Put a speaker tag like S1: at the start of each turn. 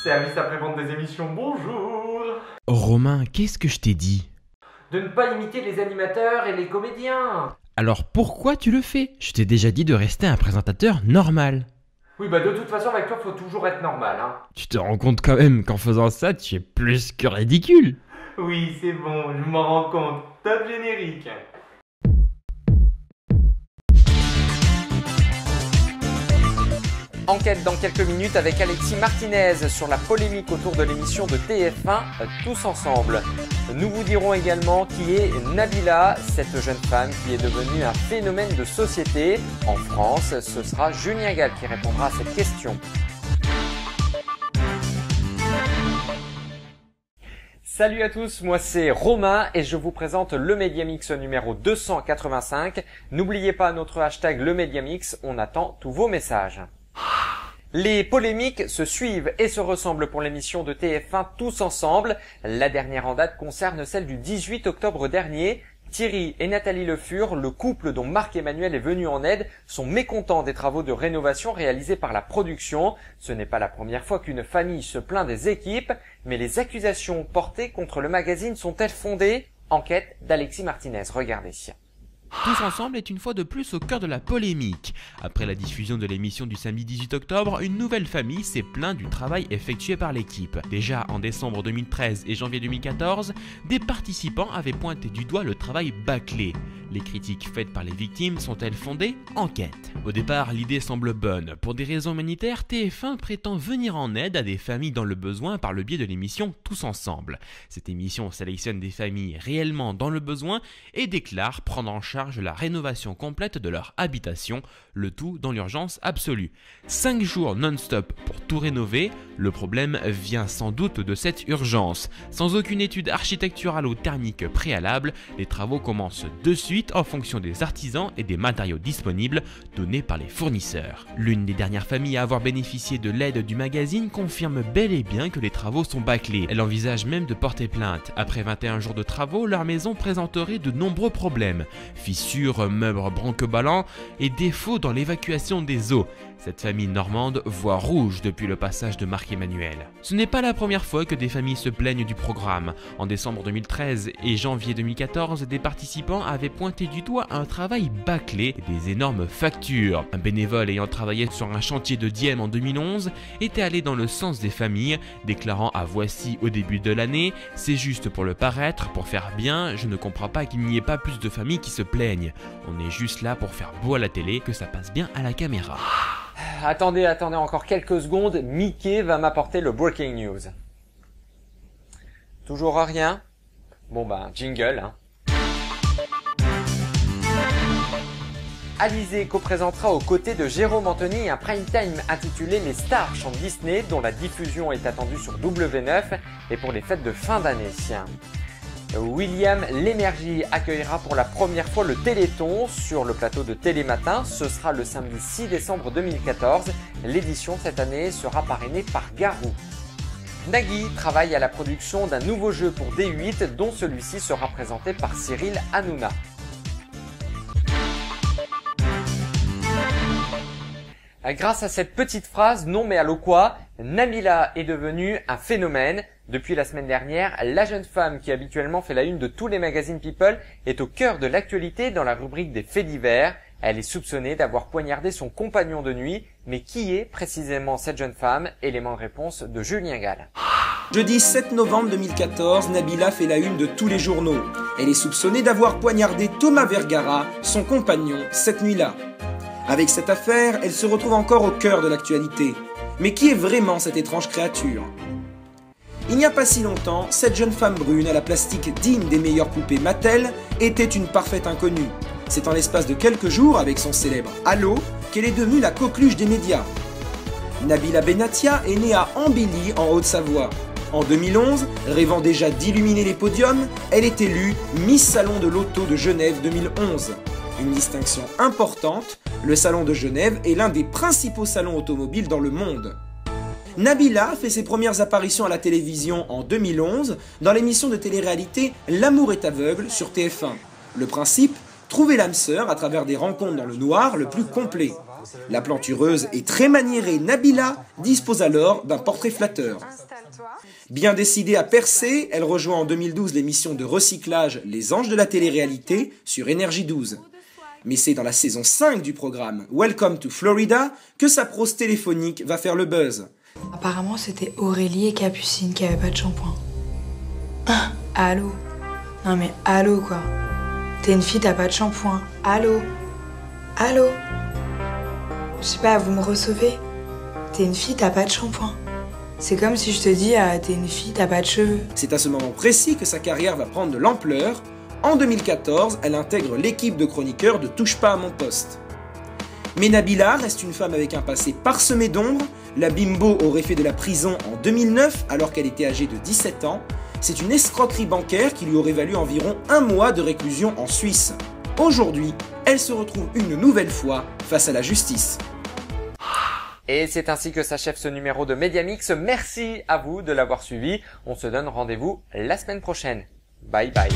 S1: Service après-vente des émissions, bonjour.
S2: Romain, qu'est-ce que je t'ai dit?
S1: De ne pas imiter les animateurs et les comédiens.
S2: Alors pourquoi tu le fais? Je t'ai déjà dit de rester un présentateur normal.
S1: Oui, bah de toute façon, avec toi, faut toujours être normal, hein.
S2: Tu te rends compte quand même qu'en faisant ça, tu es plus que ridicule.
S1: Oui, c'est bon, je m'en rends compte. Top générique.
S3: Enquête dans quelques minutes avec Alexis Martinez sur la polémique autour de l'émission de TF1 Tous Ensemble. Nous vous dirons également qui est Nabila, cette jeune femme qui est devenue un phénomène de société. En France, ce sera Julien Gall qui répondra à cette question. Salut à tous, moi c'est Romain et je vous présente le Mediamix numéro 285. N'oubliez pas notre hashtag le Mediamix, on attend tous vos messages. Les polémiques se suivent et se ressemblent pour l'émission de TF1 Tous Ensemble. La dernière en date concerne celle du 18 octobre dernier. Thierry et Nathalie Le Fur, le couple dont Marc-Emmanuel est venu en aide, sont mécontents des travaux de rénovation réalisés par la production. Ce n'est pas la première fois qu'une famille se plaint des équipes, mais les accusations portées contre le magazine sont-elles fondées? Enquête d'Alexis Martinez, regardez.
S2: Tous Ensemble est une fois de plus au cœur de la polémique. Après la diffusion de l'émission du samedi 18 octobre, une nouvelle famille s'est plainte du travail effectué par l'équipe. Déjà en décembre 2013 et janvier 2014, des participants avaient pointé du doigt le travail bâclé. Les critiques faites par les victimes sont-elles fondées? Enquête. Au départ, l'idée semble bonne. Pour des raisons humanitaires, TF1 prétend venir en aide à des familles dans le besoin par le biais de l'émission Tous Ensemble. Cette émission sélectionne des familles réellement dans le besoin et déclare prendre en charge la rénovation complète de leur habitation, le tout dans l'urgence absolue. 5 jours non-stop pour tout rénover, le problème vient sans doute de cette urgence. Sans aucune étude architecturale ou thermique préalable, les travaux commencent de suite en fonction des artisans et des matériaux disponibles donnés par les fournisseurs. L'une des dernières familles à avoir bénéficié de l'aide du magazine confirme bel et bien que les travaux sont bâclés. Elle envisage même de porter plainte. Après 21 jours de travaux, leur maison présenterait de nombreux problèmes. Fissures, meubles branque-ballants et défauts dans l'évacuation des eaux. Cette famille normande voit rouge depuis le passage de Marc-Emmanuel. Ce n'est pas la première fois que des familles se plaignent du programme. En décembre 2013 et janvier 2014, des participants avaient pointé du doigt un travail bâclé et des énormes factures. Un bénévole ayant travaillé sur un chantier de Dieppe en 2011 était allé dans le sens des familles, déclarant à Voici au début de l'année « C'est juste pour le paraître, pour faire bien, je ne comprends pas qu'il n'y ait pas plus de familles qui se plaignent. On est juste là pour faire beau à la télé, que ça passe bien à la caméra. »
S3: Attendez encore quelques secondes, Mickey va m'apporter le breaking news. Toujours rien? Bon ben, jingle, hein. Alizé co-présentera aux côtés de Jérôme Anthony un prime time intitulé Les Stars chantent Disney, dont la diffusion est attendue sur W9 et pour les fêtes de fin d'année. William Lémergie accueillera pour la première fois le Téléthon sur le plateau de Télématin. Ce sera le samedi 6 décembre 2014. L'édition cette année sera parrainée par Garou. Nagui travaille à la production d'un nouveau jeu pour D8 dont celui-ci sera présenté par Cyril Hanouna. Grâce à cette petite phrase, non mais allô quoi, Nabila est devenue un phénomène. Depuis la semaine dernière, la jeune femme qui habituellement fait la une de tous les magazines People est au cœur de l'actualité dans la rubrique des faits divers. Elle est soupçonnée d'avoir poignardé son compagnon de nuit, mais qui est précisément cette jeune femme? Élément de réponse de Julien Gall.
S4: Jeudi 7 novembre 2014, Nabila fait la une de tous les journaux. Elle est soupçonnée d'avoir poignardé Thomas Vergara, son compagnon, cette nuit-là. Avec cette affaire, elle se retrouve encore au cœur de l'actualité. Mais qui est vraiment cette étrange créature? Il n'y a pas si longtemps, cette jeune femme brune à la plastique digne des meilleures poupées Mattel était une parfaite inconnue. C'est en l'espace de quelques jours, avec son célèbre « Allô », qu'elle est devenue la coqueluche des médias. Nabila Benatia est née à Ambilly, en Haute-Savoie. En 2011, rêvant déjà d'illuminer les podiums, elle est élue Miss Salon de l'Auto de Genève 2011. Une distinction importante, le Salon de Genève est l'un des principaux salons automobiles dans le monde. Nabila fait ses premières apparitions à la télévision en 2011 dans l'émission de télé-réalité L'amour est aveugle sur TF1. Le principe, trouver l'âme sœur à travers des rencontres dans le noir le plus complet. La plantureuse et très maniérée Nabila dispose alors d'un portrait flatteur. Bien décidée à percer, elle rejoint en 2012 l'émission de recyclage Les Anges de la télé-réalité sur Énergie 12. Mais c'est dans la saison 5 du programme Welcome to Florida que sa prose téléphonique va faire le buzz.
S5: Apparemment, c'était Aurélie et Capucine qui avaient pas de shampoing. Ah, allô? Non mais allô quoi. T'es une fille, t'as pas de shampoing. Allô? Allô? Je sais pas, vous me recevez? T'es une fille, t'as pas de shampoing. C'est comme si je te dis, t'es une fille, t'as pas de cheveux.
S4: C'est à ce moment précis que sa carrière va prendre de l'ampleur. En 2014, elle intègre l'équipe de chroniqueurs de Touche pas à mon poste. Mais Nabila reste une femme avec un passé parsemé d'ombres. La bimbo aurait fait de la prison en 2009 alors qu'elle était âgée de 17 ans. C'est une escroquerie bancaire qui lui aurait valu environ 1 mois de réclusion en Suisse. Aujourd'hui, elle se retrouve une nouvelle fois face à la justice.
S3: Et c'est ainsi que s'achève ce numéro de Mediamix. Merci à vous de l'avoir suivi. On se donne rendez-vous la semaine prochaine. Bye bye.